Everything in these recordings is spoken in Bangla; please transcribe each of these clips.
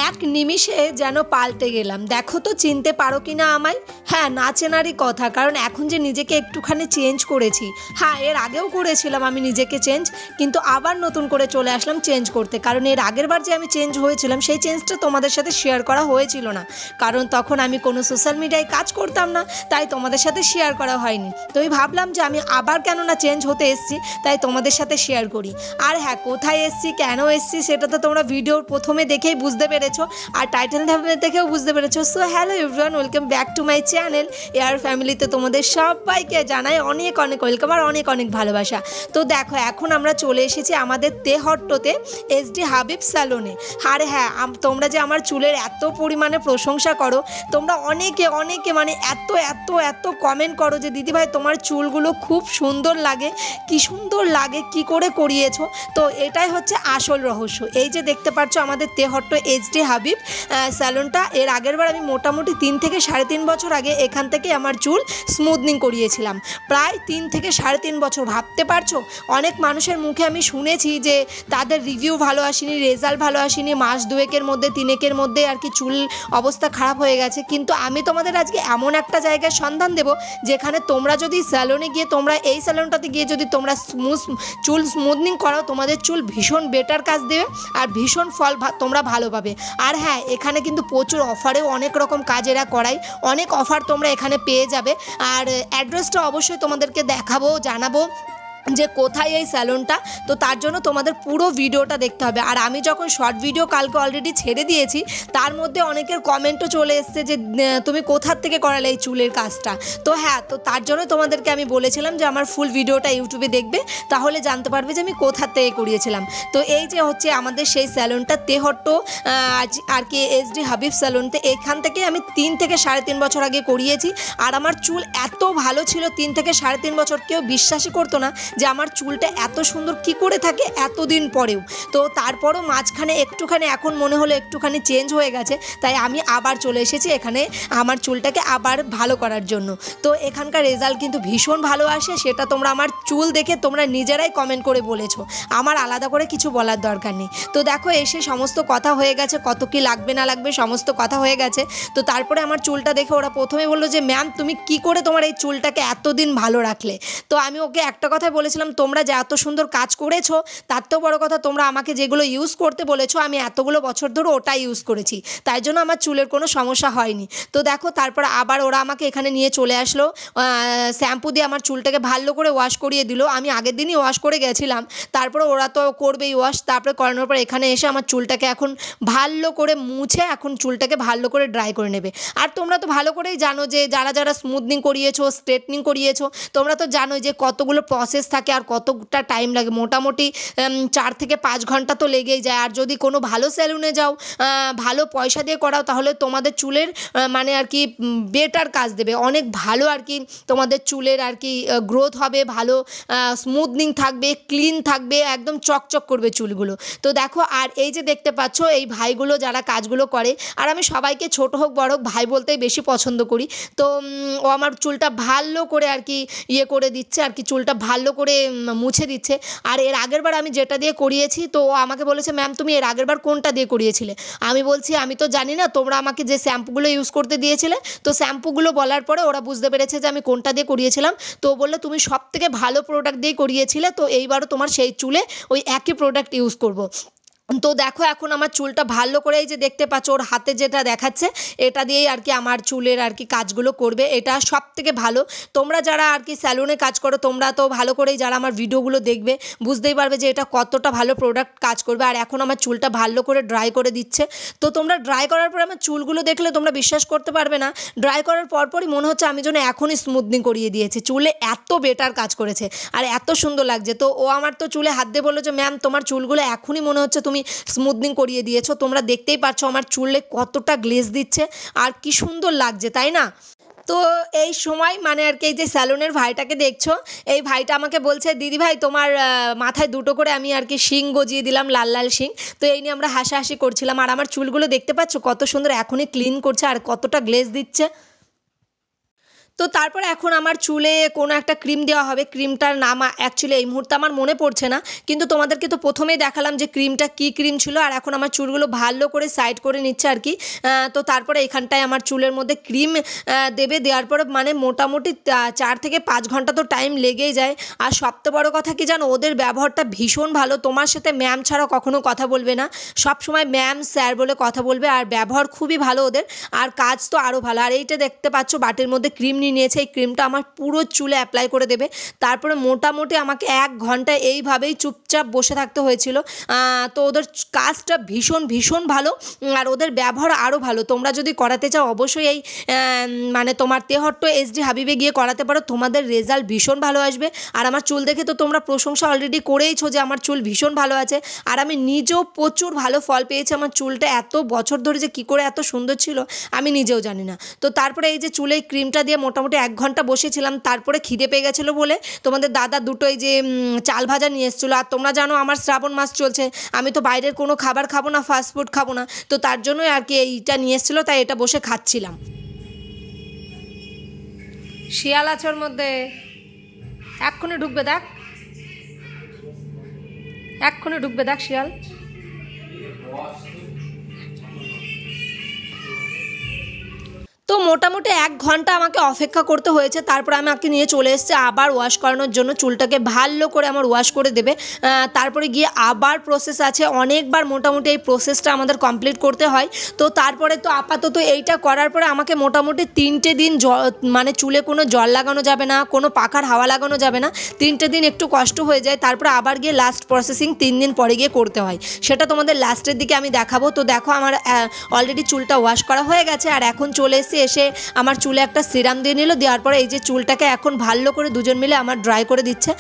এক নিমিষে যেন পাল্টে গেলাম। দেখো তো চিনতে পারো কি না আমায়? হ্যাঁ, না চেনারই কথা, কারণ এখন যে নিজেকে একটুখানি চেঞ্জ করেছি। হ্যাঁ, এর আগেও করেছিলাম আমি নিজেকে চেঞ্জ, কিন্তু আবার নতুন করে চলে আসলাম চেঞ্জ করতে, কারণ এর আগের বার যে আমি চেঞ্জ হয়েছিলাম সেই চেঞ্জটা তোমাদের সাথে শেয়ার করা হয়েছিল না, কারণ তখন আমি কোনো সোশ্যাল মিডিয়ায় কাজ করতাম না, তাই তোমাদের সাথে শেয়ার করা হয়নি। তো আমি ভাবলাম যে আমি আবার কেননা চেঞ্জ হতে এসেছি, তাই তোমাদের সাথে শেয়ার করি। আর হ্যাঁ, কোথায় এসেছি, কেন এসেছি সেটা তো তোমরা ভিডিওর প্রথমে দেখেই বুঝতে পেরেছো, আর টাইটেল থাম্বনেল দেখেও বুঝতে পেরেছো। So hello everyone, welcome back to my channel air ফ্যামিলিতে তোমাদের সবাইকে জানাই অনেক অনেক ওয়েলকাম আর অনেক অনেক ভালোবাসা। তো দেখো, এখন আমরা চলে এসেছি আমাদের তেহট্টতে এসডি হাবিব স্যালনে। আর হ্যাঁ, তোমরা যে আমার চুলের এত পরিমাণে প্রশংসা করো, তোমরা অনেকে অনেকে মানে এত এত এত কমেন্ট করো যে দিদিভাই তোমার চুলগুলো খুব সুন্দর লাগে, কি সুন্দর লাগে, কি করে করিয়েছো। তো এটাই হচ্ছে আসল রহস্য। এই যে দেখতে পাচ্ছ আমাদের তেহট্ট এসডি হাবিব স্যালনটা, এর আগের বার আমি মোটামুটি 3 থেকে 3.5 বছর আগে এখান থেকে আমার চুল স্মুথনিং করিয়েছিলাম। প্রায় 3 থেকে 3.5 বছর, ভাবতে পারছো? অনেক মানুষের মুখে আমি শুনেছি যে তাদের রিভিউ ভালো আসেনি, রেজাল্ট ভালো আসেনি, মাস 2-একের মধ্যে 3-একের মধ্যে আর কি চুল অবস্থা খারাপ হয়ে গেছে। কিন্তু আমি তোমাদের আজকে এমন একটা জায়গায় সন্ধান দেব যেখানে তোমরা যদি স্যালনে গিয়ে, তোমরা এই স্যালনটাতে গিয়ে যদি তোমরা চুল স্মুথনিং করাও, তোমাদের চুল ভীষণ বেটার কাজ দেবে আর ভীষণ ফল তোমরা ভালো পাবে। আর হ্যাঁ, এখানে কিন্তু প্রচুর অফারেও অনেক রকম কাজ এরা করায়, অনেক অফার তোমরা এখানে পেয়ে যাবে। আর অ্যাড্রেসটা অবশ্যই তোমাদেরকে দেখাবো, জানাবো যে কোথায় এই স্যালনটা। তো তার জন্য তোমাদের পুরো ভিডিওটা দেখতে হবে। আর আমি যখন শর্ট ভিডিও কালকে অলরেডি ছেড়ে দিয়েছি, তার মধ্যে অনেকের কমেন্টও চলে এসছে যে তুমি কোথার থেকে করালে এই চুলের কাজটা। তো হ্যাঁ, তো তার জন্য তোমাদেরকে আমি বলেছিলাম যে আমার ফুল ভিডিওটা ইউটিউবে দেখবে, তাহলে জানতে পারবে যে আমি কোথার থেকে করিয়েছিলাম। তো এই যে হচ্ছে আমাদের সেই স্যালনটা তেহট্ট আর কি এসডি হাবিব স্যালনতে, এখান থেকে আমি 3 থেকে 3.5 বছর আগে করিয়েছি। আর আমার চুল এত ভালো ছিল, 3 থেকে 3.5 বছর, কেউ বিশ্বাসই করতো না যে আমার চুলটা এত সুন্দর কি করে থাকে এতদিন পরেও। তো তারপরও মাঝখানে একটুখানি এখন মনে হলো একটুখানি চেঞ্জ হয়ে গেছে, তাই আমি আবার চলে এসেছি এখানে আমার চুলটাকে আবার ভালো করার জন্য। তো এখানকার রেজাল্ট কিন্তু ভীষণ ভালো আসে, সেটা তোমরা আমার চুল দেখে তোমরা নিজেরাই কমেন্ট করে বলেছো, আমার আলাদা করে কিছু বলার দরকার নেই। তো দেখো, এসে সমস্ত কথা হয়ে গেছে, কত কি লাগবে না লাগবে সমস্ত কথা হয়ে গেছে। তো তারপরে আমার চুলটা দেখে ওরা প্রথমে বললো যে ম্যাম তুমি কি করে তোমার এই চুলটাকে এতদিন ভালো রাখলে। তো আমি ওকে একটা কথাই বলেছিলাম, তোমরা যে এত সুন্দর কাজ করেছো, তার তো বড় কথা তোমরা আমাকে যেগুলো ইউজ করতে বলেছো আমি এতগুলো বছর ধরে ওটাই ইউজ করেছি, তাই জন্য আমার চুলের কোনো সমস্যা হয়নি। তো দেখো, তারপর আবার ওরা আমাকে এখানে নিয়ে চলে আসলো, শ্যাম্পু দিয়ে আমার চুলটাকে ভালো করে ওয়াশ করিয়ে দিল। আমি আগের দিনই ওয়াশ করে গেছিলাম, তারপরে ওরা তো করবেই ওয়াশ। তারপরে করানোর পর এখানে এসে আমার চুলটাকে এখন ভালো করে মুছে এখন চুলটাকে ভালো করে ড্রাই করে নেবে। আর তোমরা তো ভালো করেই জানো যে যারা যারা স্মুথনিং করিয়েছো, স্ট্রেটনিং করিয়েছো, তোমরা তো জানোই যে কতগুলো প্রসেস থাকে আর কতটা টাইম লাগে। মোটামুটি 4 থেকে 5 ঘন্টা তো লেগেই যায়। আর যদি কোনো ভালো স্যালুনে যাও, ভালো পয়সা দিয়ে করাও, তাহলে তোমাদের চুলের মানে আর কি বেটার কাজ দেবে, অনেক ভালো আর কি তোমাদের চুলের আর কি গ্রোথ হবে, ভালো স্মুথনিং থাকবে, ক্লিন থাকবে, একদম চকচক করবে চুলগুলো। তো দেখো, আর এই যে দেখতে পাচ্ছ এই ভাইগুলো যারা কাজগুলো করে, আর আমি সবাইকে ছোট হোক বড় হোক ভাই বলতেই বেশি পছন্দ করি। তো ও আমার চুলটা ভালো করে আর কি ইয়ে করে দিচ্ছে, আর কি চুলটা ভালো করে মুছে দিচ্ছে। আর এর আগের বার আমি যেটা দিয়ে করিয়েছি, তো ও আমাকে বলেছে ম্যাম তুমি এর আগের বার কোনটা দিয়ে করিয়েছিলে। আমি বলছি আমি তো জানি না, তোমরা আমাকে যে শ্যাম্পুগুলো ইউজ করতে দিয়েছিলে, তো শ্যাম্পুগুলো বলার পরে ওরা বুঝতে পেরেছে যে আমি কোনটা দিয়ে করিয়েছিলাম। তো বললো তুমি সবথেকে ভালো প্রোডাক্ট দিয়ে করিয়েছিলে, তো এইবারও তোমার সেই চুলে ওই একই প্রোডাক্ট ইউজ করবো। তো দেখো, এখন আমার চুলটা ভালো করে এই যে দেখতে পাচ্ছ ওর হাতে যেটা দেখাচ্ছে, এটা দিয়েই আর কি আমার চুলের আর কি কাজগুলো করবে। এটা সব থেকে ভালো। তোমরা যারা আর কি স্যালুনে কাজ করো, তোমরা তো ভালো করেই যারা আমার ভিডিওগুলো দেখবে বুঝতেই পারবে যে এটা কতটা ভালো প্রোডাক্ট কাজ করবে। আর এখন আমার চুলটা ভালো করে ড্রাই করে দিচ্ছে। তো তোমরা ড্রাই করার পর আমার চুলগুলো দেখলে তোমরা বিশ্বাস করতে পারবে না, ড্রাই করার পরপরই মনে হচ্ছে আমি যেন এখনই স্মুথনিং করিয়ে দিয়েছি, চুলে এত বেটার কাজ করেছে আর এত সুন্দর লাগছে। তো ও আমার তো চুলে হাত দিয়ে বললো যে ম্যাম তোমার চুলগুলো এখনই মনে হচ্ছে তুমি স্মুথনিং করিয়ে দিয়েছো। তোমরা দেখতেই পাচ্ছ আমার চুলে কতটা গ্লেজ দিচ্ছে আর কি সুন্দর লাগছে, তাই না? তো এই সময় মানে আর কি এই যে স্যালুনের ভাইটাকে দেখছো, এই ভাইটা আমাকে বলছে দিদি ভাই তোমার মাথায় 2টো করে আমি আর কি শিং গজিয়ে দিলাম, লাল লাল শিং। তো এই নিয়ে আমরা হাসাহাসি করছিলাম। আর আমার চুলগুলো দেখতে পাচ্ছ কত সুন্দর এখনই ক্লিন করছে আর কতটা গ্লেজ দিচ্ছে। তো তারপরে এখন আমার চুলে কোনো একটা ক্রিম দেওয়া হবে। ক্রিমটার নাম অ্যাকচুয়ালি এই মুহূর্তে আমার মনে পড়ছে না, কিন্তু তোমাদেরকে তো প্রথমেই দেখালাম যে ক্রিমটা কী ক্রিম ছিল। আর এখন আমার চুলগুলো ভালো করে সাইড করে নিচ্ছে আর কি। তো তারপরে এখানটায় আমার চুলের মধ্যে ক্রিম দেবে। দেওয়ার পরে মানে মোটামুটি 4 থেকে 5 ঘন্টা তো টাইম লেগেই যায়। আর সবথেকে বড় কথা কি জানো, ওদের ব্যবহারটা ভীষণ ভালো। তোমার সাথে ম্যাম ছাড়া কখনো কথা বলবে না, সবসময় ম্যাম স্যার বলে কথা বলবে। আর ব্যবহার খুবই ভালো ওদের, আর কাজ তো আরও ভালো। আর এইটা দেখতে পাচ্ছ বাটির মধ্যে ক্রিম নিয়েছে। এই ক্রিমটা আমার পুরো চুলে অ্যাপ্লাই করে দেবে। তারপরে মোটামুটি আমাকে 1 ঘন্টা এইভাবেই চুপচাপ বসে থাকতে হয়েছিল। তো ওদের কাজটা ভীষণ ভীষণ ভালো, আর ওদের ব্যবহার আরও ভালো। তোমরা যদি করাতে চাও অবশ্যই এই মানে তোমার তেহট্ট এসডি হাবিবে গিয়ে করাতে পারো, তোমাদের রেজাল্ট ভীষণ ভালো আসবে। আর আমার চুল দেখে তো তোমরা প্রশংসা অলরেডি করেইছো যে আমার চুল ভীষণ ভালো আছে। আর আমি নিজেও প্রচুর ভালো ফল পেয়েছি। আমার চুলটা এত বছর ধরে যে কী করে এত সুন্দর ছিল আমি নিজেও জানি না। তো তারপরে এই যে চুলে এই ক্রিমটা দিয়ে মোটামুটি 1 ঘন্টা বসেছিলাম। তারপরে খিদে পেয়ে গেছিলো বলে তোমাদের দাদা দুটো এই যে চাল ভাজা নিয়ে এসেছিলো। আর তোমরা জানো আমার শ্রাবণ মাস চলছে, আমি তো বাইরের কোনো খাবার খাবো না, ফাস্টফুড খাবো না। তো তার জন্যই আর কি এইটা নিয়ে এসেছিলো, তাই এটা বসে খাচ্ছিলাম। শিয়াল আছে ওর মধ্যে, এক্ষুনি ঢুকবে দেখ, এক্ষুনি ঢুকবে দেখ শিয়াল। তো মোটামুটি 1 ঘন্টা আমাকে অপেক্ষা করতে হয়েছে। তারপরে আমাকে নিয়ে চলে এসেছে আবার ওয়াশ করানোর জন্য। চুলটাকে ভালো করে আমার ওয়াশ করে দেবে। তারপরে গিয়ে আবার প্রসেস আছে অনেকবার, মোটামুটি এই প্রসেসটা আমাদের কমপ্লিট করতে হয়। তো তারপরে তো আপাতত এইটা করার পরে আমাকে মোটামুটি 3টে দিন মানে চুলে কোনো জল লাগানো যাবে না, কোনো পাখার হাওয়া লাগানো যাবে না। 3টে দিন একটু কষ্ট হয়ে যায়। তারপরে আবার গিয়ে লাস্ট প্রসেসিং 3 দিন পরে গিয়ে করতে হয়। সেটা তোমাদের লাস্টের দিকে আমি দেখাবো। তো দেখো আমার অলরেডি চুলটা ওয়াশ করা হয়ে গেছে। আর এখন চলে এসে আমার চুলে একটা সিরাম দিয়ে নিল। দেওয়ার পরে এই যে চুলটাকে এখন ভালো করে দুজন মিলে আমার ড্রাই করে দিচ্ছে।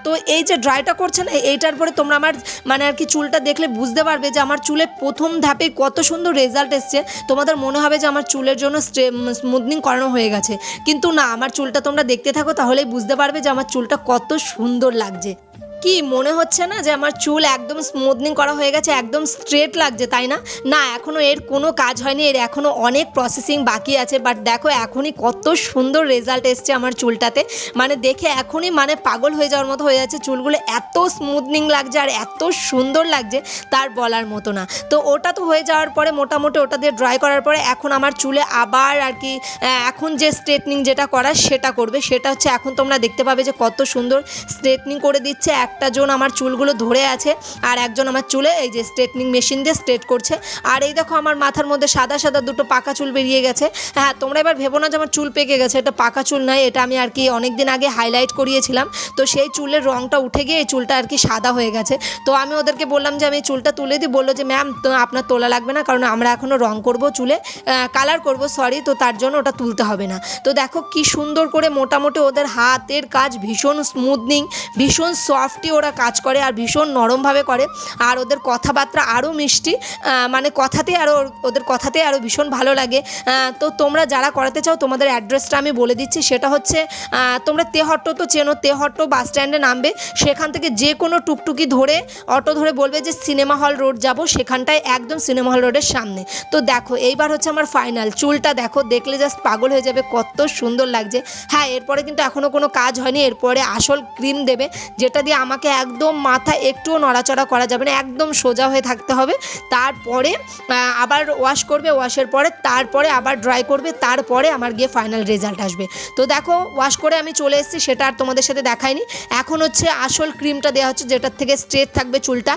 তো এই যে ড্রাইটা করছে না, এইটার পরে তোমরা আমার মানে আর কি চুলটা দেখলে বুঝতে পারবে যে আমার চুলে প্রথম ধাপে কত সুন্দর রেজাল্ট এসছে। তোমাদের মনে হবে যে আমার চুলের জন্য স্মুথনিং করানো হয়ে গেছে, কিন্তু না, আমার চুলটা তোমরা দেখতে থাকো তাহলেই বুঝতে পারবে যে আমার চুলটা কত সুন্দর লাগছে। কি মনে হচ্ছে না যে আমার চুল একদম স্মুথনিং করা হয়ে গেছে, একদম স্ট্রেট লাগছে, তাই না? না, এখনও এর কোনো কাজ হয়নি, এর এখনও অনেক প্রসেসিং বাকি আছে। বাট দেখো এখনই কত সুন্দর রেজাল্ট এসছে আমার চুলটাতে, মানে দেখে এখনই মানে পাগল হয়ে যাওয়ার মতো হয়ে যাচ্ছে। চুলগুলো এত স্মুথনিং লাগছে আর এত সুন্দর লাগছে তার বলার মতো না। তো ওটা তো হয়ে যাওয়ার পরে মোটামুটি ওটা দিয়ে ড্রাই করার পরে এখন আমার চুলে আবার আর কি এখন যে স্ট্রেটনিং যেটা করার সেটা করবে। সেটা হচ্ছে এখন তোমরা দেখতে পাবে যে কত সুন্দর স্ট্রেটনিং করে দিচ্ছে। একটা জন আমার চুলগুলো ধরে আছে আর একজন আমার চুলে এই যে স্ট্রেটনিং মেশিন দিয়ে স্ট্রেট করছে। আর এই দেখো আমার মাথার মধ্যে সাদা সাদা দুটো পাকা চুল বেরিয়ে গেছে। হ্যাঁ, তোমরা এবার ভেবো না যে আমার চুল পেকে গেছে, এটা পাকা চুল নয়, এটা আমি আর কি অনেক দিন আগে হাইলাইট করিয়েছিলাম। তো সেই চুলের রঙটা উঠে গিয়ে এই চুলটা আর কি সাদা হয়ে গেছে। তো আমি ওদেরকে বললাম যে আমি চুলটা তুলে দিই। বললো যে ম্যাম তো আপনার তোলা লাগবে না, কারণ আমরা এখনও রং করব, চুলে কালার করব, সরি, তো তার জন্য ওটা তুলতে হবে না। তো দেখো কি সুন্দর করে মোটামুটি ওদের হাতের কাজ ভীষণ স্মুথনিং, ভীষণ সফটই ওরা কাজ করে আর ভীষণ নরমভাবে করে। আর ওদের কথাবার্তা আরও মিষ্টি, মানে কথাতে আরও ওদের কথাতে আরও ভীষণ ভালো লাগে। তো তোমরা যারা করাতে চাও তোমাদের অ্যাড্রেসটা আমি বলে দিচ্ছি। সেটা হচ্ছে তোমরা তেহট্ট তো চেনো, তেহট্ট বাস স্ট্যান্ডে নামবে, সেখান থেকে যে কোনো টুকটুকি ধরে অটো ধরে বলবে যে সিনেমা হল রোড যাব, সেখানটায় একদম সিনেমা হল রোডের সামনে। তো দেখো এইবার হচ্ছে আমার ফাইনাল চুলটা, দেখো দেখলে জাস্ট পাগল হয়ে যাবে, কত সুন্দর লাগছে। হ্যাঁ, এরপরে কিন্তু এখনও কোনো কাজ হয়নি, এরপরে আসল ক্রিম দেবে, যেটা দিয়ে আমাকে একদম মাথা একটুও নড়াচড়া করা যাবে না, একদম সোজা হয়ে থাকতে হবে। তারপরে আবার ওয়াশ করবে, ওয়াশের পরে তারপরে আবার ড্রাই করবে, তারপরে আমার গিয়ে ফাইনাল রেজাল্ট আসবে। তো দেখো ওয়াশ করে আমি চলে এসেছি, সেটা আর তোমাদের সাথে দেখাইনি। এখন হচ্ছে আসল ক্রিমটা দেওয়া হচ্ছে, যেটার থেকে স্ট্রেট থাকবে চুলটা।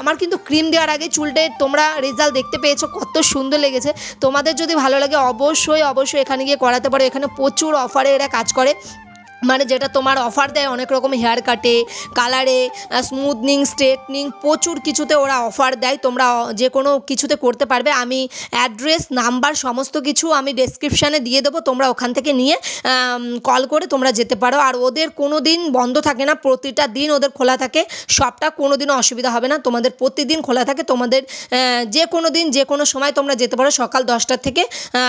আমার কিন্তু ক্রিম দেওয়ার আগে চুলটায় তোমরা রেজাল্ট দেখতে পেয়েছো, কত সুন্দর লেগেছে। তোমাদের যদি ভালো লাগে অবশ্যই অবশ্যই এখানে গিয়ে করাতে পারো। এখানে প্রচুর অফারে এরা কাজ করে, মানে যেটা তোমার অফার দেয় অনেক রকম হেয়ার কাটে, কালারে, স্মুথনিং, স্ট্রেটনিং, প্রচুর কিছুতে ওরা অফার দেয়। তোমরা যে কোনো কিছুতে করতে পারবে। আমি অ্যাড্রেস, নাম্বার সমস্ত কিছু আমি ডেসক্রিপশানে দিয়ে দেবো, তোমরা ওখান থেকে নিয়ে কল করে তোমরা যেতে পারো। আর ওদের কোনো দিন বন্ধ থাকে না, প্রতিটা দিন ওদের খোলা থাকে, সবটা কোনো দিনও অসুবিধা হবে না। তোমাদের প্রতিদিন খোলা থাকে, তোমাদের যে কোনো দিন যে কোনো সময় তোমরা যেতে পারো, সকাল 10টার থেকে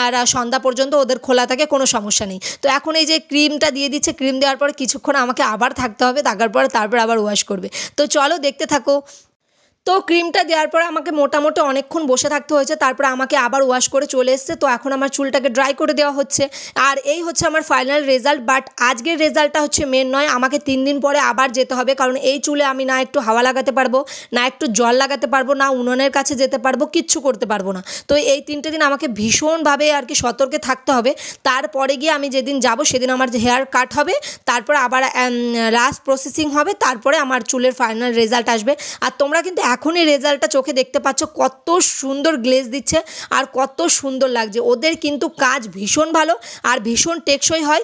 আর সন্ধ্যা পর্যন্ত ওদের খোলা থাকে, কোনো সমস্যা নেই। তো এখন এই যে ক্রিমটা দিয়ে দিচ্ছে, ক্রিম দেওয়ার পরে কিছুক্ষণ আমাকে আবার থাকতে হবে, থাকার পরে তারপর আবার ওয়াশ করবে। তো চলো দেখতে থাকো। তো ক্রিমটা দেওয়ার পরে আমাকে মোটামুটি অনেকক্ষণ বসে থাকতে হয়েছে, তারপরে আমাকে আবার ওয়াশ করে চলে এসছে। তো এখন আমার চুলটাকে ড্রাই করে দেওয়া হচ্ছে, আর এই হচ্ছে আমার ফাইনাল রেজাল্ট। বাট আজকের রেজাল্টটা হচ্ছে মেন নয়, আমাকে 3 দিন পরে আবার যেতে হবে, কারণ এই চুলে আমি না একটু হাওয়া লাগাতে পারবো, না একটু জল লাগাতে পারবো, না উনুনের কাছে যেতে পারবো, কিচ্ছু করতে পারবো না। তো এই 3টে দিন আমাকে ভীষণভাবে আর কি সতর্কে থাকতে হবে। তারপরে গিয়ে আমি যেদিন যাব সেদিন আমার হেয়ার কাট হবে, তারপর আবার লাস্ট প্রসেসিং হবে, তারপরে আমার চুলের ফাইনাল রেজাল্ট আসবে। আর তোমরা কিন্তু এখনই রেজাল্টটা চোখে দেখতে পাচ্ছ, কত সুন্দর গ্লেজ দিচ্ছে আর কত সুন্দর লাগছে। ওদের কিন্তু কাজ ভীষণ ভালো আর ভীষণ টেকসই হয়,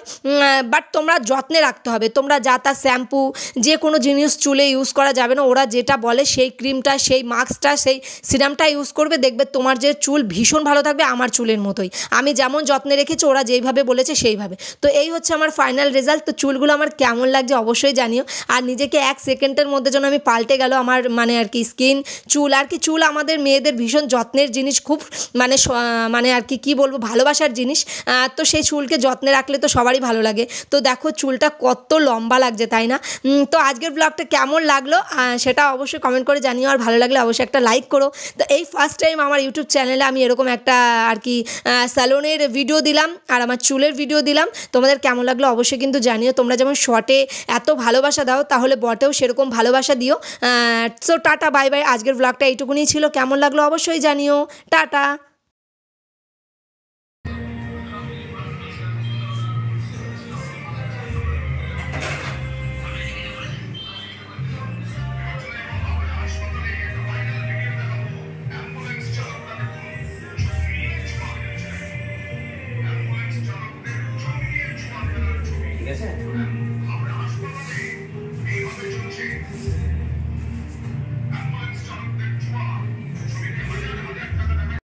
বাট তোমরা যত্নে রাখতে হবে। তোমরা যা তা শ্যাম্পু যে কোনো জিনিস চুলে ইউজ করা যাবে না, ওরা যেটা বলে সেই ক্রিমটা, সেই মাস্কটা, সেই সিরামটা ইউজ করবে, দেখবে তোমার যে চুল ভীষণ ভালো থাকবে, আমার চুলের মতোই। আমি যেমন যত্নে রেখেছি ওরা যেইভাবে বলেছে সেইভাবে। তো এই হচ্ছে আমার ফাইনাল রেজাল্ট। তো চুলগুলো আমার কেমন লাগছে অবশ্যই জানিও, আর নিজেকে 1 সেকেন্ডের মধ্যে যেন আমি পাল্টে গেল আমার মানে আর কি স্কিন, চুল আর কি। চুল আমাদের মেয়েদের ভীষণ যত্নের জিনিস, খুব মানে আর কি কী বলবো, ভালোবাসার জিনিস। তো সেই চুলকে যত্নে রাখলে তো সবারই ভালো লাগে। তো দেখো চুলটা কত লম্বা লাগছে, তাই না? তো আজকের ব্লগটা কেমন লাগলো সেটা অবশ্যই কমেন্ট করে জানিও, আর ভালো লাগলে অবশ্যই একটা লাইক করো। তো এই ফার্স্ট টাইম আমার ইউটিউব চ্যানেলে আমি এরকম একটা আর কি স্যালনের ভিডিও দিলাম আর আমার চুলের ভিডিও দিলাম। তোমাদের কেমন লাগলো অবশ্যই কিন্তু জানিও। তোমরা যেমন শর্টে এত ভালোবাসা দাও, তাহলে বটেও সেরকম ভালোবাসা দিও। So tata, bye bye. আজকের ব্লগটা এইটুকুনি ছিল, কেমন লাগলো অবশ্যই জানিও। টাটা। ঠিক আছে।